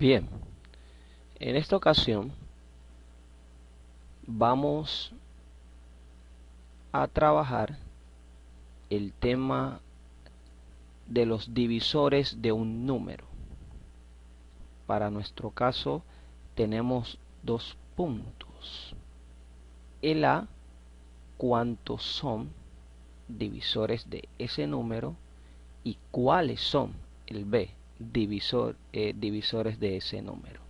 Bien, en esta ocasión vamos a trabajar el tema de los divisores de un número. Para nuestro caso tenemos dos puntos. El A, cuántos son divisores de ese número, y cuáles son el B, divisores de ese número.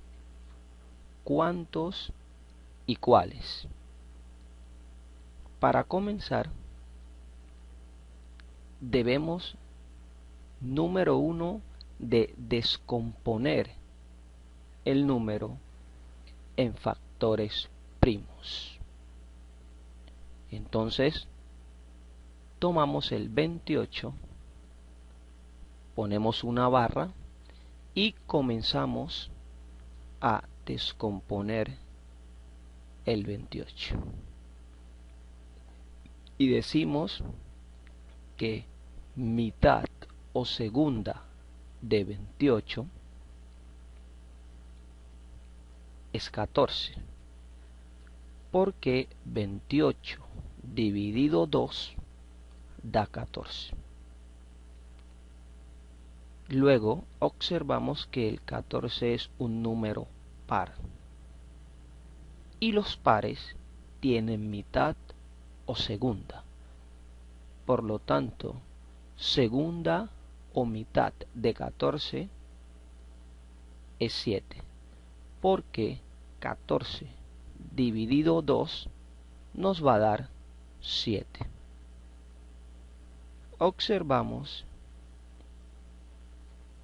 ¿Cuántos y cuáles? Para comenzar, debemos, número uno, de descomponer el número en factores primos. Entonces, tomamos el 28, ponemos una barra y comenzamos a descomponer el 28. Y decimos que mitad o segunda de 28 es 14, porque 28 dividido 2 da 14. Luego observamos que el 14 es un número par, y los pares tienen mitad o segunda. Por lo tanto, segunda o mitad de 14 es 7, porque 14 dividido 2 nos va a dar 7. Observamos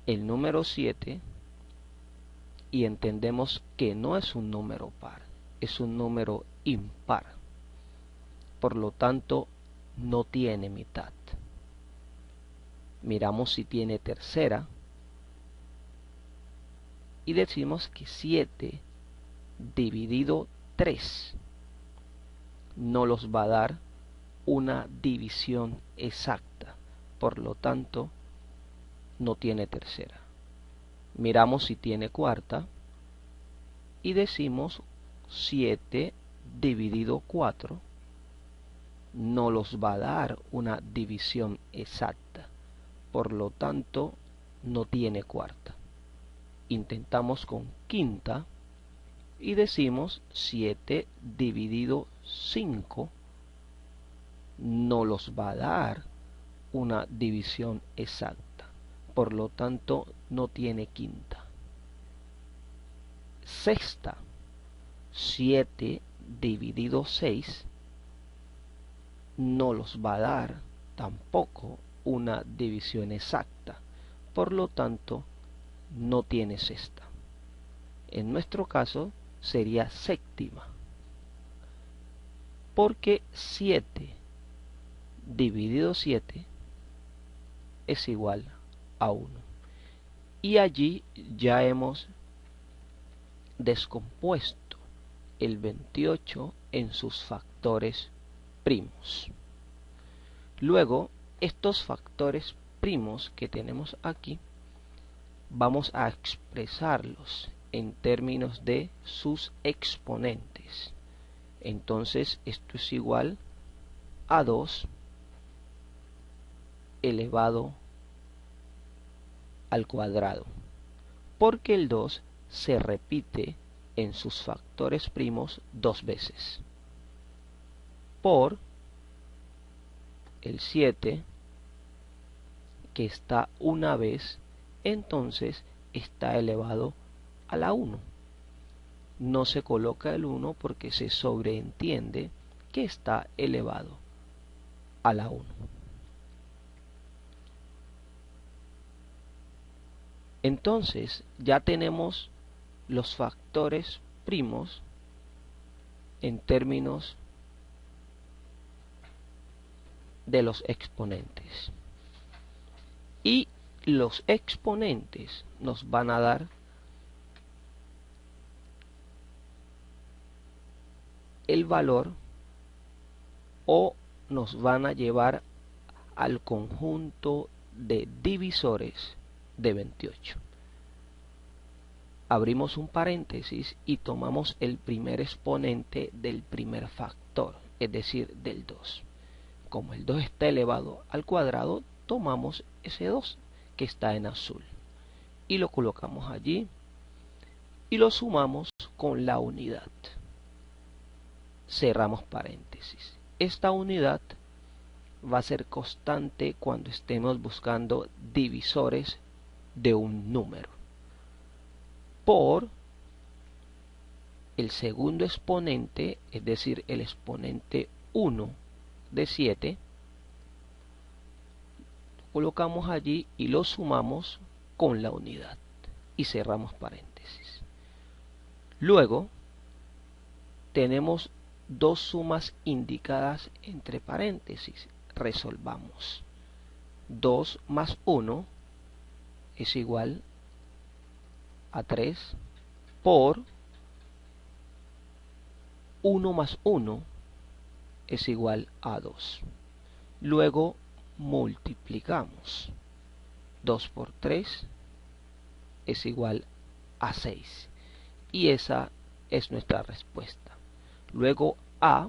el número 7 y entendemos que no es un número par, es un número impar. Por lo tanto, no tiene mitad. Miramos si tiene tercera y decimos que 7 dividido 3 no los va a dar una división exacta. Por lo tanto, no tiene tercera. Miramos si tiene cuarta y decimos 7 dividido 4 no los va a dar una división exacta. Por lo tanto, no tiene cuarta. Intentamos con quinta y decimos 7 dividido 5 no los va a dar una división exacta. Por lo tanto, no tiene quinta. Sexta, 7 dividido 6 no los va a dar tampoco una división exacta. Por lo tanto, no tiene sexta. En nuestro caso sería séptima, porque 7 dividido 7 es igual a 1. Y allí ya hemos descompuesto el 28 en sus factores primos. Luego, estos factores primos que tenemos aquí, vamos a expresarlos en términos de sus exponentes. Entonces, esto es igual a 2 elevado al cuadrado, porque el 2 se repite en sus factores primos dos veces, por el 7 que está una vez, entonces está elevado a la 1. No se coloca el 1 porque se sobreentiende que está elevado a la 1. Entonces ya tenemos los factores primos en términos de los exponentes. Y los exponentes nos van a dar el valor, o nos van a llevar al conjunto de divisores de 28. abrimos un paréntesis y tomamos el primer exponente del primer factor, es decir, del 2. Como el 2 está elevado al cuadrado, tomamos ese 2 que está en azul y lo colocamos allí y lo sumamos con la unidad. Cerramos paréntesis. Esta unidad va a ser constante cuando estemos buscando divisores de un número. Por el segundo exponente, es decir, el exponente 1 de 7, colocamos allí y lo sumamos con la unidad y cerramos paréntesis. Luego tenemos dos sumas indicadas entre paréntesis. Resolvamos. 2 más 1 es igual a 3 por 1 más 1 es igual a 2. Luego multiplicamos. 2 por 3 es igual a 6. Y esa es nuestra respuesta. Luego A,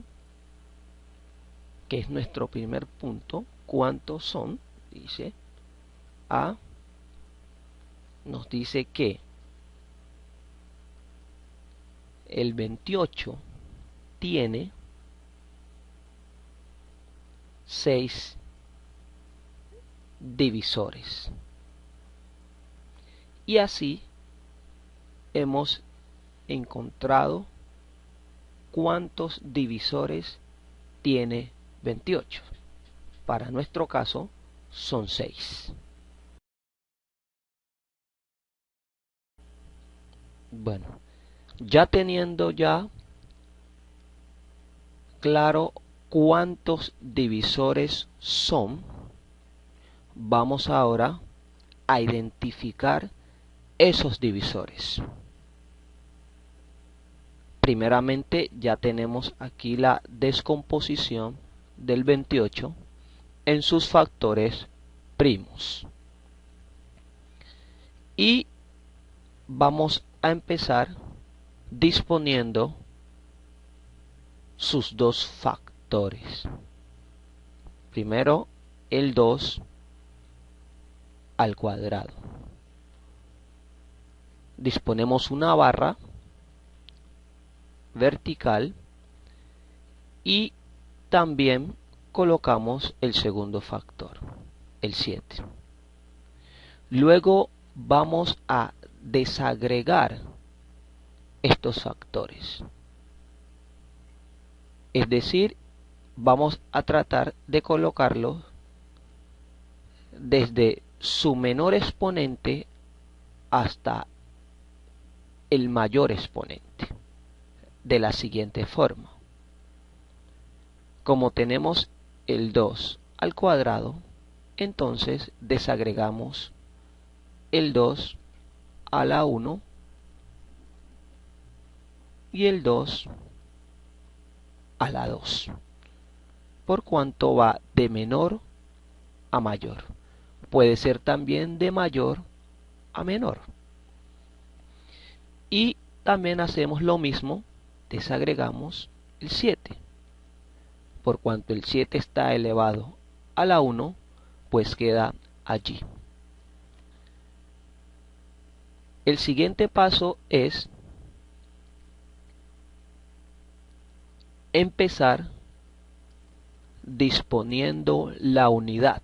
que es nuestro primer punto, ¿cuántos son? Dice A, nos dice que el 28 tiene 6 divisores. Y así hemos encontrado cuántos divisores tiene 28. Para nuestro caso son 6. Bueno, ya teniendo claro cuántos divisores son, vamos ahora a identificar esos divisores. Primeramente ya tenemos aquí la descomposición del 28 en sus factores primos. Y vamos a empezar disponiendo sus dos factores. Primero el 2 al cuadrado. Disponemos una barra vertical y también colocamos el segundo factor, el 7. Luego vamos a desagregar estos factores. Es decir, vamos a tratar de colocarlos desde su menor exponente hasta el mayor exponente, de la siguiente forma. Como tenemos el 2 al cuadrado, entonces desagregamos el 2 a la 1 y el 2 a la 2, por cuanto va de menor a mayor. Puede ser también de mayor a menor. Y también hacemos lo mismo, desagregamos el 7. Por cuanto el 7 está elevado a la 1, pues queda allí. El siguiente paso es empezar disponiendo la unidad,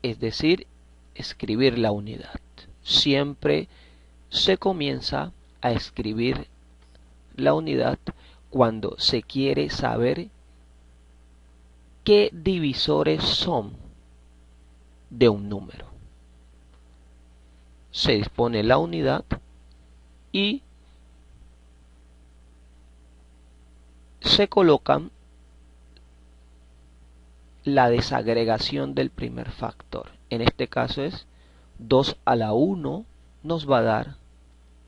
es decir, escribir la unidad. Siempre se comienza a escribir la unidad cuando se quiere saber qué divisores son de un número. Se dispone la unidad y se colocan la desagregación del primer factor. En este caso es 2 a la 1 nos va a dar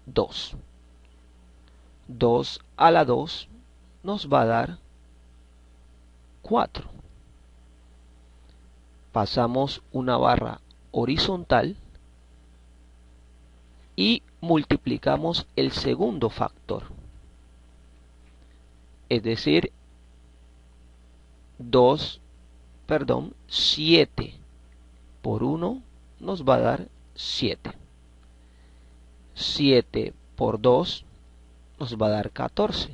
2. 2 a la 2 nos va a dar 4. Pasamos una barra horizontal y multiplicamos el segundo factor. Es decir, 7 por 1 nos va a dar 7. 7 por 2 nos va a dar 14.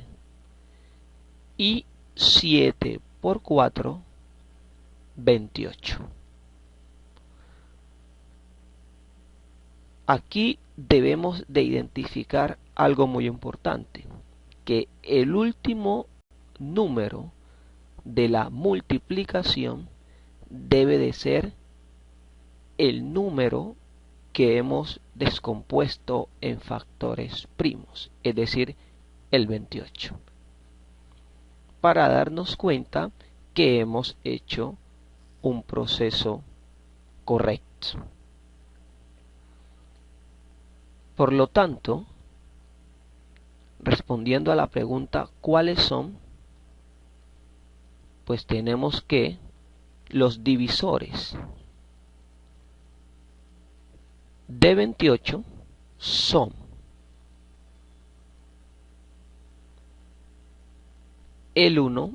Y 7 por 4, 28. Aquí debemos de identificar algo muy importante, que el último número de la multiplicación debe de ser el número que hemos descompuesto en factores primos, es decir, el 28, para darnos cuenta que hemos hecho un proceso correcto. Por lo tanto, respondiendo a la pregunta ¿cuáles son? Pues tenemos que los divisores de 28 son el 1,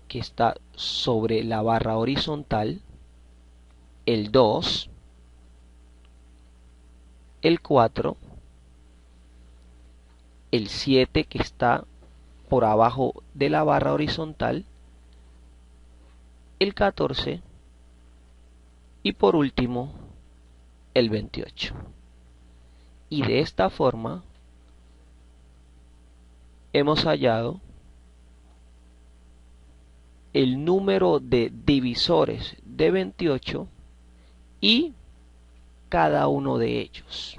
que está sobre la barra horizontal, el 2, el 4, el 7, que está por abajo de la barra horizontal, el 14 y por último el 28. Y de esta forma hemos hallado el número de divisores de 28 y cada uno de ellos.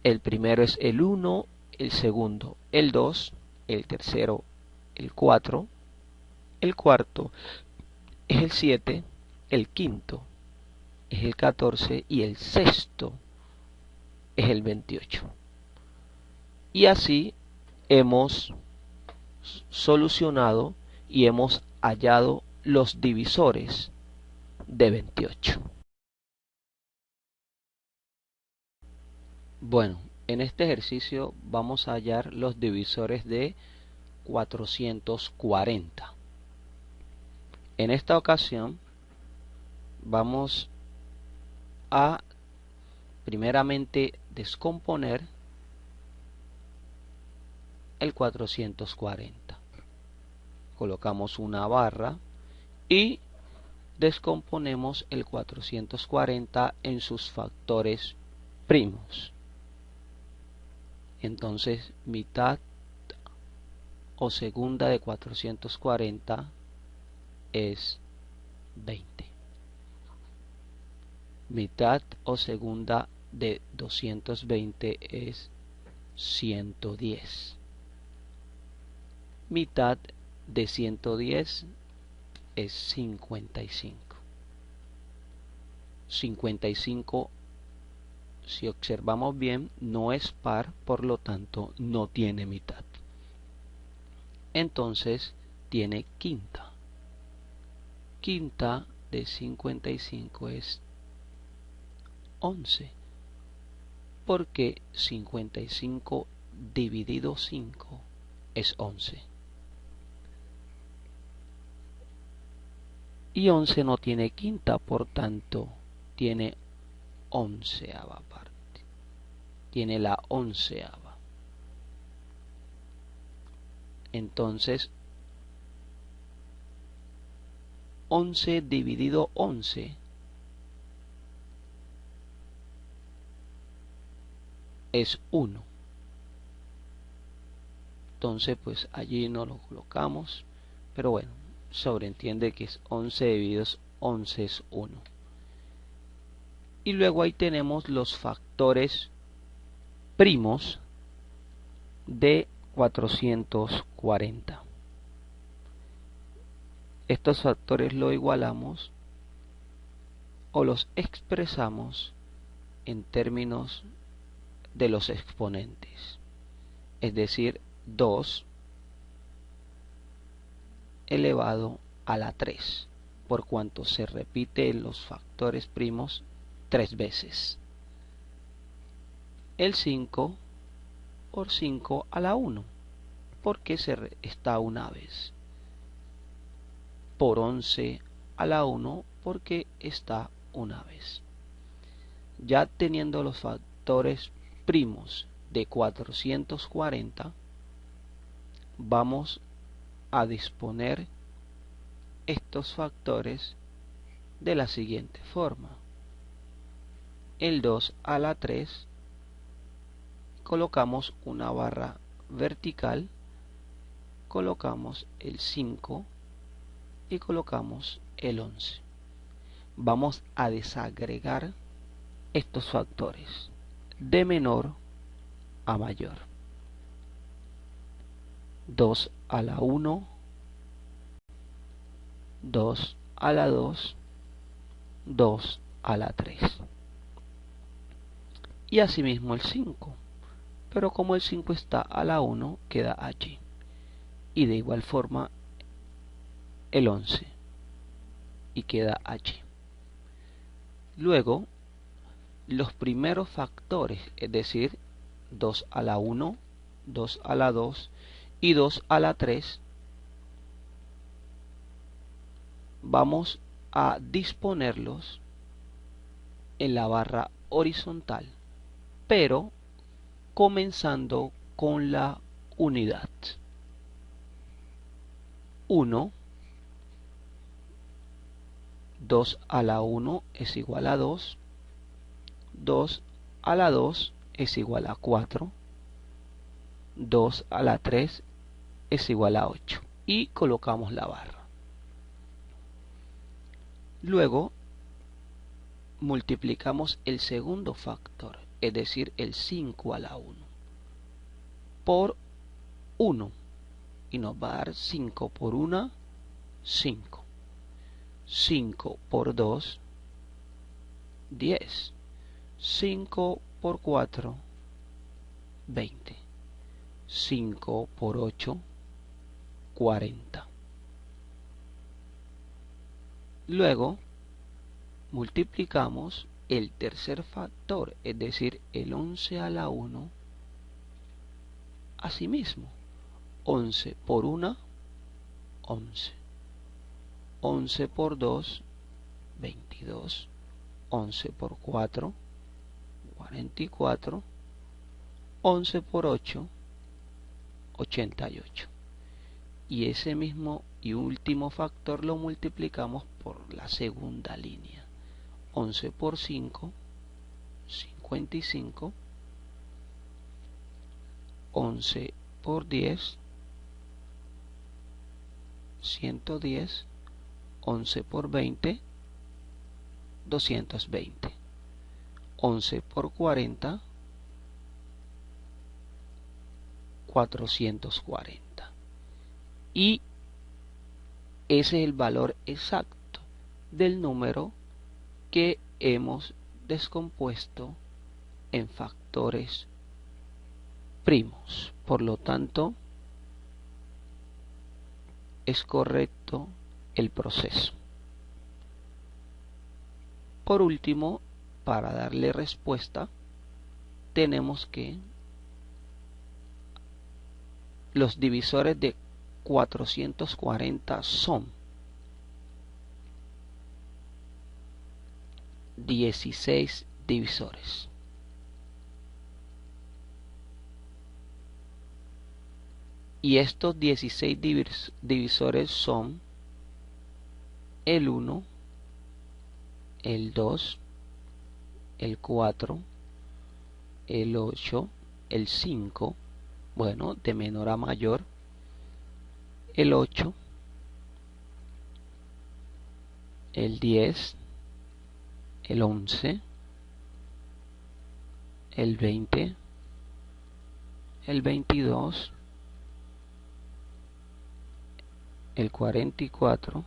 El primero es el 1, el segundo el 2, el tercero el 4, el cuarto es el 7, el quinto es el 14 y el sexto es el 28. Y así hemos solucionado y hemos hallado los divisores de 28. Bueno, en este ejercicio vamos a hallar los divisores de 440. En esta ocasión vamos a primeramente descomponer el 440. Colocamos una barra y descomponemos el 440 en sus factores primos. Entonces, mitad o segunda de 440 es 20. Mitad o segunda de 220 es 110. Mitad de 110 es 55. 55, si observamos bien, no es par, por lo tanto no tiene mitad. Entonces tiene quinta. Quinta de 55 es 11. Porque 55 dividido 5 es 11. Y 11 no tiene quinta, por tanto tiene onceava parte. Tiene la onceava. Entonces 11 dividido 11 es 1. Entonces pues allí no lo colocamos, pero bueno, sobreentiende que es 11 dividido 11 es 1. Y luego ahí tenemos los factores primos de 440. Estos factores los igualamos o los expresamos en términos de los exponentes, es decir, 2 elevado a la 3, por cuanto se repite en los factores primos 3 veces. el 5 por 5 a la 1, porque está una vez. Por 11 a la 1, porque está una vez. Ya teniendo los factores primos de 440, vamos a disponer estos factores de la siguiente forma. El 2 a la 3, colocamos una barra vertical, colocamos el 5 y colocamos el 11. Vamos a desagregar estos factores de menor a mayor. 2 a la 1, 2 a la 2, 2 a la 3. Y asimismo el 5, pero como el 5 está a la 1, queda allí. Y de igual forma el 11 y queda allí. Luego, los primeros factores, es decir, 2 a la 1, 2 a la 2 y 2 a la 3, vamos a disponerlos en la barra horizontal, pero comenzando con la unidad. 1, 2 a la 1 es igual a 2, 2 a la 2 es igual a 4, 2 a la 3 es igual a 8 y colocamos la barra. Luego multiplicamos el segundo factor, es decir, el 5 a la 1, por 1 y nos va a dar 5 por 1, 5. 5 por 2, 10. 5 por 4, 20. 5 por 8, 40. Luego multiplicamos el tercer factor, es decir, el 11 a la 1, asimismo. 11 por 1, 11. 11 por 2, 22. 11 por 4, 44. 11 por 8, 88. Y ese mismo y último factor lo multiplicamos por la segunda línea. 11 por 5, 55. 11 por 10, 110. 11 por 20, 220. 11 por 40, 440. Y ese es el valor exacto del número que hemos descompuesto en factores primos. Por lo tanto, es correcto el proceso. Por último, para darle respuesta, tenemos que los divisores de 440 son 16 divisores. Y estos 16 divisores son el 1, el 2, el 4, el 8, el 5, bueno, de menor a mayor, el 8, el 10, el 11, el 20, el 22, el 44,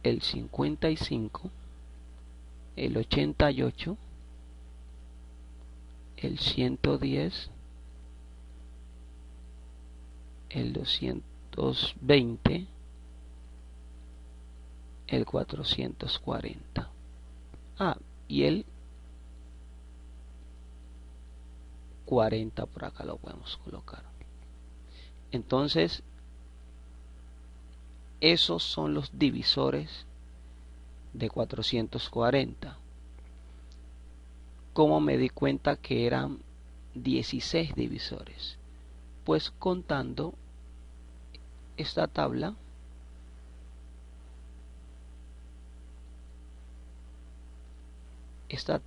el 55, el 88, el 110, el 220, el 440. Y el 40 por acá lo podemos colocar. Entonces, esos son los divisores de 440. ¿Cómo me di cuenta que eran 16 divisores? Pues contando esta tabla, esta